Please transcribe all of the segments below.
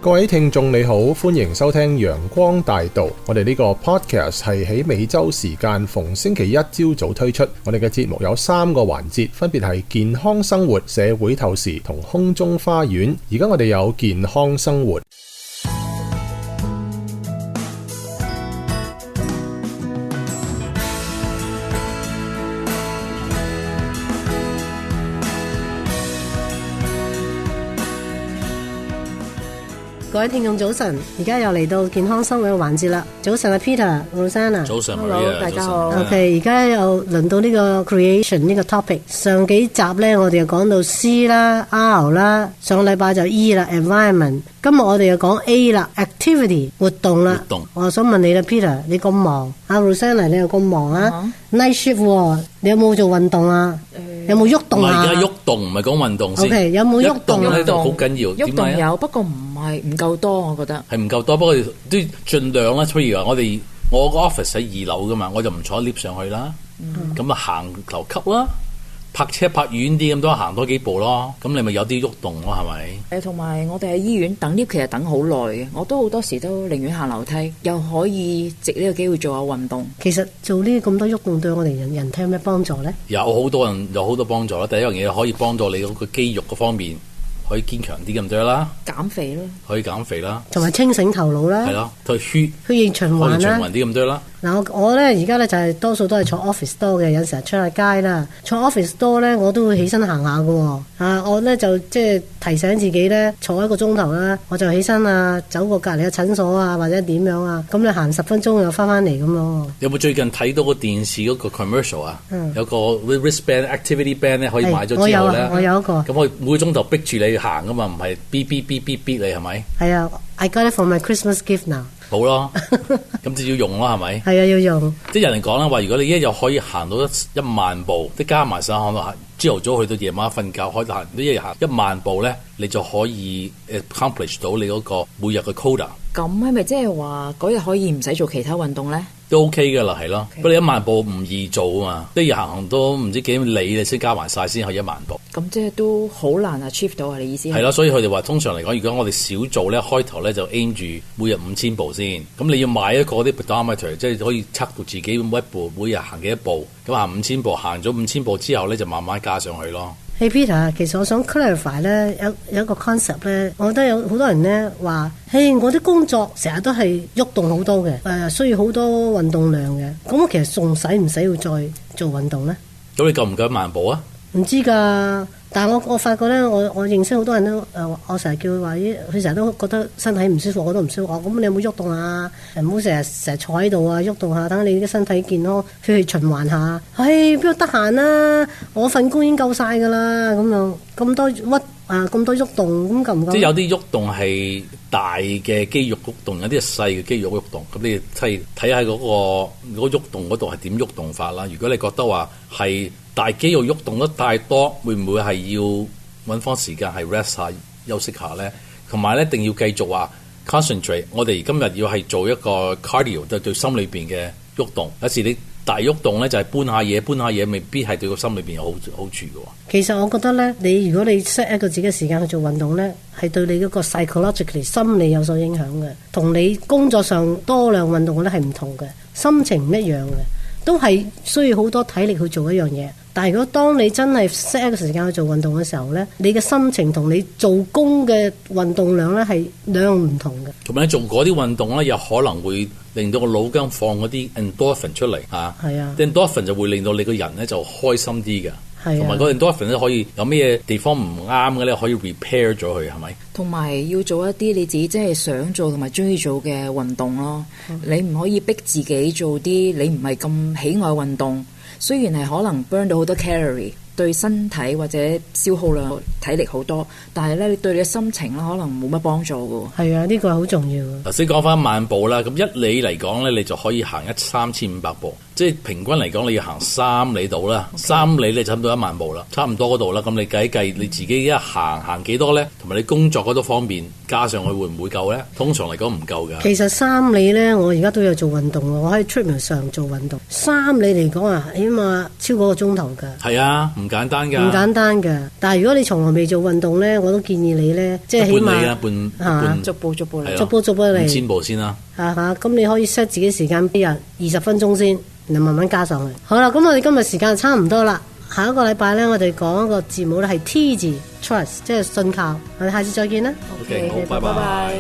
各位聽眾你好，歡迎收聽陽光大道。我哋呢個 podcast 係喺美洲時間逢星期一朝早推出。我哋嘅節目有3個環節，分別係健康生活、社會透視同空中花園。而家我哋有健康生活。各位聽眾早晨，而家又嚟到健康生活嘅環節啦。早晨啊 Peter、Rosanna， 早晨 Hello， 大家好。早晨 OK， 而家又輪到呢個 creation 呢個 topic。上幾集呢，我哋又講到 C 啦、R 啦，上個禮拜就 E 啦 ，environment。今日我哋又講 A 啦 ，activity 活動啦。活動。我想問你啦 ，Peter， 你咁忙，阿 Rosanna 你又咁忙啊、night shift 喎，你有冇做運動啊？有冇喐動啊？唔係而家喐動，唔係講運動先。OK， 有冇喐動啊？呢度好緊要。喐動有，不過唔夠多，我覺得係唔夠多，不過都盡量啦。譬如話我個 office 喺2樓噶嘛，我就唔坐 lift 上去啦。咁啊行樓級啦，泊車泊遠啲咁多，行多幾步咯。咁你咪有啲喐動咯，係咪？同埋我哋喺醫院等 lift 其實等好耐嘅，我都好多時都寧願行樓梯，又可以藉呢個機會做下運動。其實做呢咁多喐動對我哋人體有咩幫助呢？有好多人有好多幫助啦。第一樣嘢可以幫助你嗰個肌肉嗰方面可以堅強啲咁多啦，減肥啦，可以減肥啦，同埋清醒頭腦啦，係咯，對血液循環啦，可以循環啲咁多啦。嗱，我咧而家咧就係多數都係坐 office 多嘅，有時候出下街啦。坐 office 多咧，我都會起身行下㗎。我咧就即係提醒自己咧，坐1個鐘頭啦，我就起身啊，走過隔離嘅診所啊，或者點樣啊，咁你行10分鐘又翻嚟咁咯。有冇最近睇到個電視嗰個 commercial 啊？有個 wristband activity band 咧，可以買咗之後咧，我有一個。咁我每個鐘頭逼住你行㗎嘛，唔係嗶你係咪？係啊 ，I got it for my Christmas gift now。好咯，咁就要用咯，係咪？係啊，要用。啲人嚟講啦，話如果你一日可以行到1萬步，即加埋晒可能朝頭早去到夜晚瞓覺，可以行一日行1萬步咧，你就可以 accomplish 到你嗰個每日嘅 quota。咁係咪即係話嗰日可以唔使做其他運動咧？都 OK 㗎啦，係咯。不過你1萬步唔易做啊嘛，一日行都唔知幾里你先加埋晒先去1萬步。咁即係都好難 achieve 到啊！你意思係？係啦，所以佢哋話通常嚟講，如果我哋少做咧，開頭咧就 aim 住每日5000步先。咁你要買一個啲 pedometer，即係可以測到自己每日行幾多步。咁行5000步，行咗5000步之後咧，就慢慢加上去咯。Hey Peter， 其實我想 clarify 咧，有一個 concept 咧，我覺得有好多人咧話，嘿，我啲工作成日都係喐動好多嘅，需要好多運動量嘅。咁我其實仲使唔使要再做運動咧？咁你夠唔夠1萬步啊？唔知㗎，但係我發覺咧，我認識好多人都我成日叫佢話，佢成日都覺得身體唔舒服，我都唔舒服。咁你有冇喐動啊？唔好成日坐喺度啊，喐動下，等你啲身體健康，血氣循環下。邊度得閒啊？我份工已經夠晒㗎啦，咁樣咁多咁多喐動，咁夠唔夠？即係有啲喐動係大嘅肌肉喐動，有啲係細嘅肌肉喐動。咁你睇下嗰個喐動嗰度係點喐動法啦。如果你覺得話係大肌肉喐動得太多，會唔會係要揾方時間係 rest 下休息下咧？同埋咧，一定要繼續話 concentrate。我哋今日要係做一個 cardio，對心裏邊嘅喐動。有時你大喐動咧就係搬下嘢，未必係對個心裏邊有好處嘅喎。其實我覺得咧，如果你 set 一個自己嘅時間去做運動咧，係對你嗰個 psychologically 心理有所影響嘅，同你工作上多量運動咧係唔同嘅，心情唔一樣嘅，都係需要好多體力去做一樣嘢。但係如果當你真係 set 一個時間去做運動嘅時候咧，你嘅心情同你做工嘅運動量咧係兩樣唔同嘅。同埋你做嗰啲運動咧，有可能會令到個腦筋放嗰啲 endorphin 出嚟嚇。係啊，啲 endorphin 就會令到你個人咧就開心啲嘅。係啊，同埋嗰 endorphin 咧可以有咩地方唔啱嘅咧，可以 repair 咗佢，係咪？同埋要做一啲你自己真係想做同埋中意做嘅運動咯。你唔可以逼自己做啲你唔係咁喜愛運動。雖然係可能 burn 到好多 calorie，對身體或者消耗量體力好多，但係咧，你對你嘅心情咧可能冇乜幫助嘅。係啊，呢個係好重要嘅。頭先講翻1萬步啦，咁1里嚟講咧，你就可以行3500步，即係平均嚟講，你要行3里度啦。3里你就差唔多1萬步啦，差唔多嗰度啦。咁你計一計你自己一行幾多咧？同埋你工作嗰多方面加上去會唔會夠咧？通常嚟講唔夠㗎。其實3里咧，我而家都有做運動喎，我喺 treadmill 上做運動。3里嚟講啊，起碼超過1個鐘頭㗎。係啊，唔唔簡單㗎，唔簡單㗎。但係如果你從來未做運動咧，我都建議你咧，即係起碼半逐步嚟，逐步嚟5000步先啦。咁你可以 set 自己時間，一日20分鐘先，然後慢慢加上去。好啦，咁我哋今日時間就差唔多啦。下一個禮拜咧，我哋講一個字母咧係 T 字 ，trust， 即係信靠。我哋下次再見啦。OK，好，拜拜。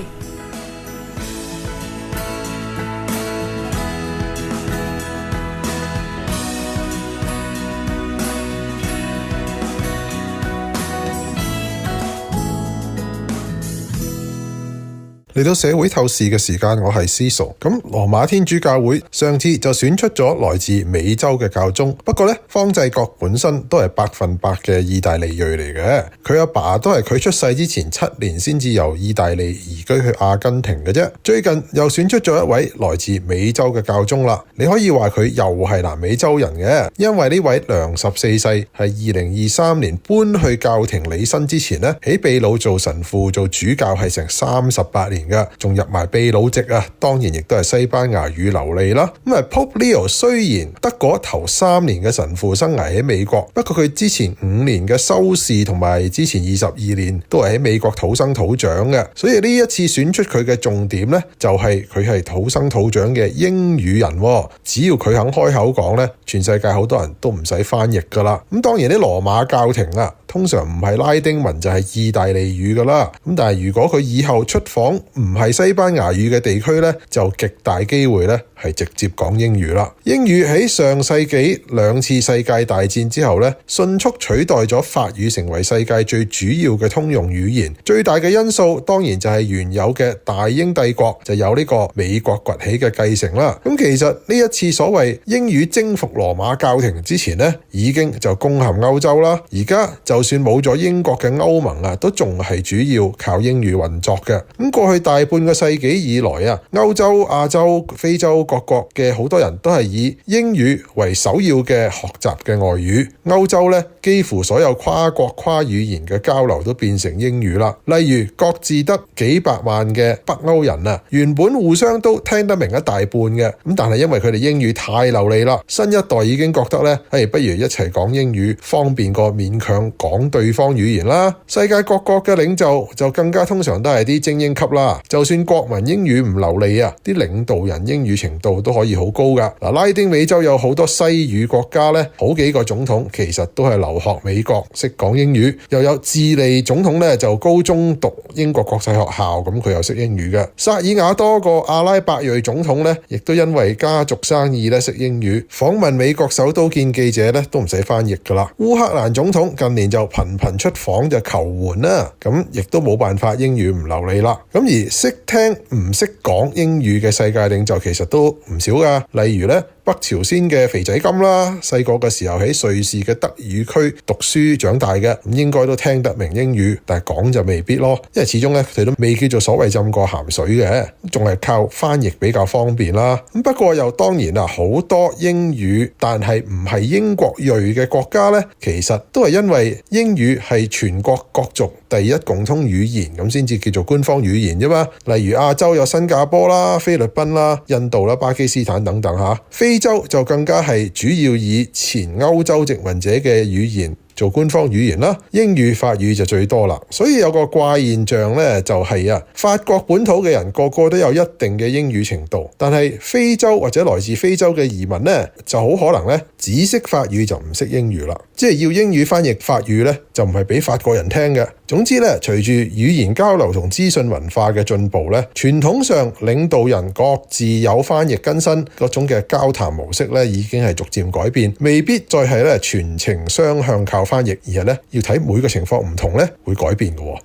嚟到社會透視嘅時間，我係思素。咁羅馬天主教會上次就選出咗來自美洲嘅教宗，不過呢，方濟各本身都係100%嘅意大利裔嚟嘅，佢阿爸都係佢出世之前7年先至由意大利移居去阿根廷嘅啫。最近又選出咗一位來自美洲嘅教宗啦，你可以話佢又係南美洲人嘅，因為呢位良14世係2023年搬去教廷履新之前呢，喺秘魯做神父做主教係成38年。仲入埋秘魯籍啊，當然亦都係西班牙語流利啦。咁啊 Pope Leo 雖然得嗰頭3年嘅神父生涯喺美國，不過佢之前5年嘅修士同埋之前22年都係喺美國土生土長嘅，所以呢一次選出佢嘅重點呢，就係佢係土生土長嘅英語人。只要佢肯開口講呢，全世界好多人都唔使翻譯噶啦。咁當然啲羅馬教廷啊，通常唔係拉丁文就係意大利語噶啦。咁但係如果佢以後出訪唔係西班牙語嘅地區呢，就極大機會呢係直接講英語啦。英語喺上世紀2次世界大戰之後呢，迅速取代咗法語成為世界最主要嘅通用語言。最大嘅因素當然就係原有嘅大英帝國就有呢個美國崛起嘅繼承啦。咁其實呢一次所謂英語征服羅馬教廷之前呢，已經就攻陷歐洲啦。而家就算冇咗英國嘅歐盟啊，都仲係主要靠英語運作嘅。咁過去大半個世紀以來啊，歐洲、亞洲、非洲各國嘅好多人都係以英語為首要嘅學習嘅外語。歐洲咧，幾乎所有跨國跨語言嘅交流都變成英語啦。例如各自得幾百萬嘅北歐人啊，原本互相都聽得明一大半嘅，咁但係因為佢哋英語太流利啦，新一代已經覺得咧，不如一齊講英語，方便過勉強講對方語言啦。世界各國嘅領袖就更加通常都係啲精英級啦，就算國民英語唔流利啊，啲領導人英語程度都可以好高噶。拉丁美洲有好多西語國家咧，好幾個總統其實都係留學美國，識講英語。又有智利總統咧，就高中讀英國國際學校，咁佢又識英語嘅。薩爾瓦多個阿拉伯裔總統咧，亦都因為家族生意咧識英語，訪問美國首都見記者咧都唔使翻譯噶啦。烏克蘭總統近年就頻頻出訪就求援啦，咁亦都冇辦法英語唔流利啦。咁而識聽唔識講英語嘅世界領袖其實都唔少噶，例如咧，北朝鮮嘅肥仔金啦，細個嘅時候喺瑞士嘅德語區讀書長大嘅，咁應該都聽得明英語，但係講就未必咯，因為始終咧佢都未叫做所謂浸過鹹水嘅，仲係靠翻譯比較方便啦。咁不過又當然啦，好多英語但係唔係英國裔嘅國家咧，其實都係因為英語係全國各族第一共通語言，咁先至叫做官方語言啫嘛。例如亞洲有新加坡啦、菲律賓啦、印度啦、巴基斯坦等等吓。非洲就更加係主要以前歐洲殖民者嘅語言做官方語言啦，英語、法語就最多啦。所以有個怪現象咧，就係法國本土嘅人個個都有一定嘅英語程度，但係非洲或者來自非洲嘅移民咧，就好可能咧只識法語就唔識英語啦。即係要英語翻譯法語咧，就唔係俾法國人聽嘅。總之咧，隨住語言交流同資訊文化嘅進步咧，傳統上領導人各自有翻譯更新嗰種嘅交談模式咧，已經係逐漸改變，未必再係咧全程雙向靠翻譯，而係咧要睇每個情況唔同咧會改變嘅。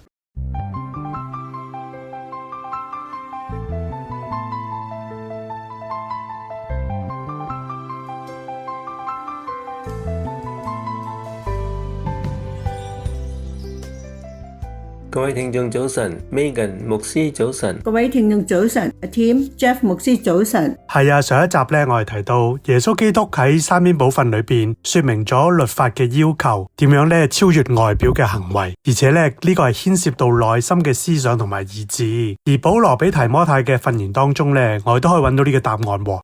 各位聽眾早晨 ，Megan 牧師早晨，各位聽眾早晨 ，Tim Jeff 牧師早晨。係啊，上一集咧我哋提到耶穌基督喺三篇寶訓裏邊說明咗律法嘅要求，點樣咧超越外表嘅行為，而且咧呢個係牽涉到內心嘅思想同埋意志。而保羅俾提摩太嘅訓言當中咧，我哋都可以揾到呢個答案，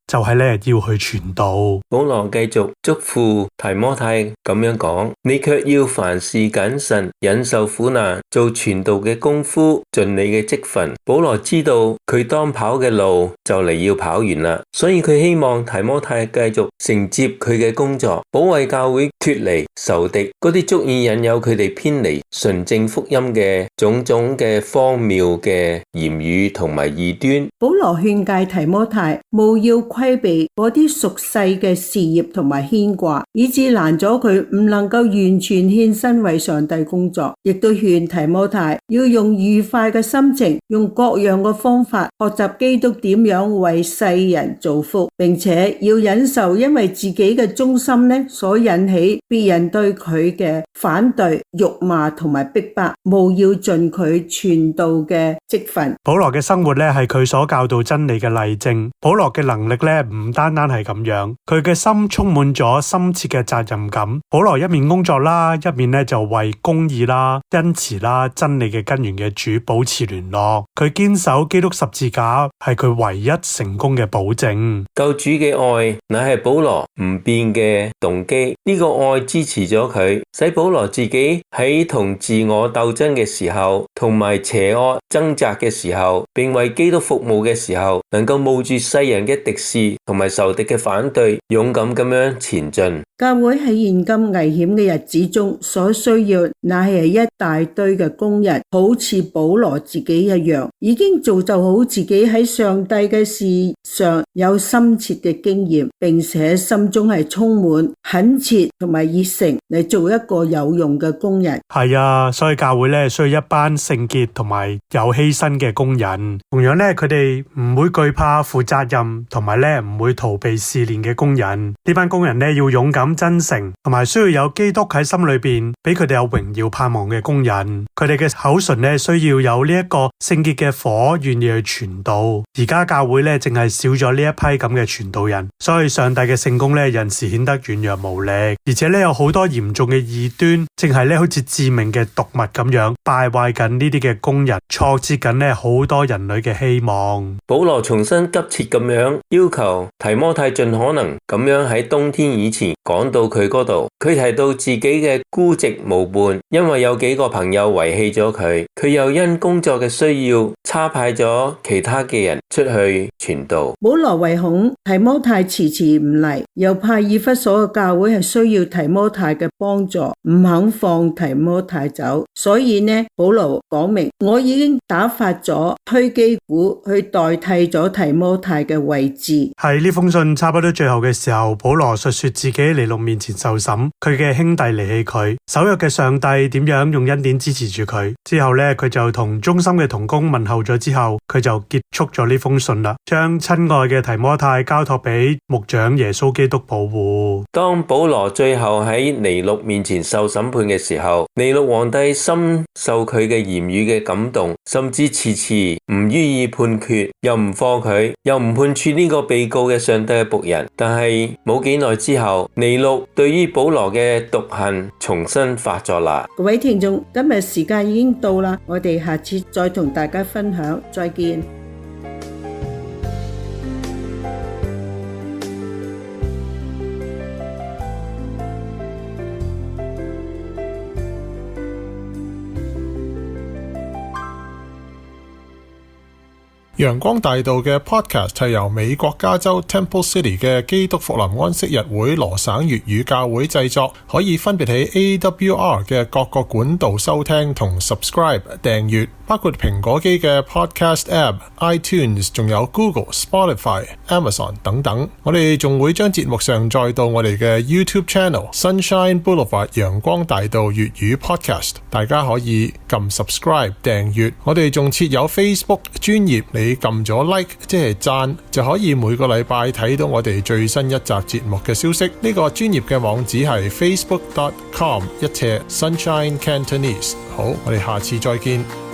就係咧要去傳道。保羅繼續囑咐提摩太咁樣講：你卻要凡事謹慎，忍受苦難，做傳道嘅功夫，盡你嘅職分。保羅知道佢當跑嘅路就嚟要跑完啦，所以佢希望提摩太繼續承接佢嘅工作，保衛教會脫離仇敵嗰啲足以引誘佢哋偏離純正福音嘅種種嘅荒謬嘅言語同埋異端。保羅勸誡提摩太務要規避嗰啲俗世嘅事業同埋牽掛，以致難咗佢唔能夠完全獻身為上帝工作。亦都勸提摩太要用愉快嘅心情，用各樣嘅方法學習基督點樣為世人造福，並且要忍受因為自己嘅忠心所引起別人對佢嘅反對、辱罵同埋逼迫，務要盡佢傳道嘅職分。保羅嘅生活係佢所教導真理嘅例證。保羅嘅能力唔單單係咁樣，佢嘅心充滿咗深切嘅責任感。保羅一面工作啦，一面就為公義啦、恩慈啦、真理嘅根源嘅主保持聯絡。佢堅守基督十字架係佢唯一成功嘅保證。救主嘅愛乃係保羅唔變嘅動機，呢個愛支持咗佢，使保羅自己喺同自我鬥爭嘅時候，同埋邪惡掙扎嘅時候，並為基督服務嘅時候，能夠冒住世人嘅敵視同埋仇敵嘅反對，勇敢咁樣前進。教會喺現今危險嘅日子中所需要，乃係一大堆嘅工人，好似保羅自己一樣，已經造就好自己喺上帝嘅事上有深切嘅經驗，並且心中係充滿懇切同埋熱誠嚟做一個有用嘅工人。係啊，所以教會需要一班聖潔同埋有犧牲嘅工人。同樣佢哋唔會懼怕負責任，同埋唔會逃避試煉嘅工人。呢班工人要勇敢真誠，同埋需要有基督喺心裏邊，俾佢哋有榮耀盼望嘅工人。佢哋嘅口唇需要有呢一個聖潔嘅火，願意去傳道。而家教會淨係少咗呢一批咁嘅傳道人，所以上帝嘅聖工有時顯得軟弱無力，而且有好多嚴重嘅異端，正係好似致命嘅毒物咁樣敗壞緊呢啲嘅工人，挫折緊好多人類嘅希望。保羅重新急切咁樣要求提摩太盡可能咁樣喺冬天以前趕到佢嗰度。佢提到自己嘅孤寂無伴，因為有幾個朋友遺棄咗佢，佢又因工作嘅需要差派咗其他嘅人出去傳道。保羅唯恐提摩太遲遲唔嚟，又怕以弗所嘅教會係需要提摩太嘅幫助，唔肯放提摩太走，所以保羅講明，我已經打發咗推基古去代替咗提摩太嘅位置。喺呢封信差不多最後嘅時候，保羅述說自己尼祿面前受審，佢嘅兄弟離棄佢，守約嘅上帝點樣用恩典支持住佢。之後佢就同忠心嘅同工問候咗之後，佢就結束咗呢封信啦，將親愛嘅提摩太交託俾牧長耶穌基督保護。當保羅最後喺尼祿面前受審判嘅時候，尼祿皇帝深受佢嘅言語嘅感動，甚至遲遲唔予以判決，又唔放佢，又唔判處呢個被告嘅上帝嘅僕人。但係冇幾耐之後，尼祿對於保羅嘅毒恨重新發作啦。各位聽眾，今日時間已經到啦，我哋下次再同大家分享，再見。陽光大道嘅 podcast 係由美國加州 Temple City 嘅基督復臨安息日會羅省粵語教會製作，可以分別喺 AWR 嘅各個管道收聽同 subscribe 訂閱，包括蘋果機嘅 podcast app、iTunes， 仲有 Google、Spotify、Amazon 等等。我哋仲會將節目上載到我哋嘅 YouTube Channel Sunshine Boulevard 陽光大道粵語 podcast， 大家可以撳 subscribe 訂閱。我哋仲設有 Facebook 專頁，你撳咗 like 即係讚，就可以每個禮拜睇到我哋最新一集節目嘅消息。呢個專頁嘅網址係 facebook.com/Sunshine Cantonese。好，我哋下次再見。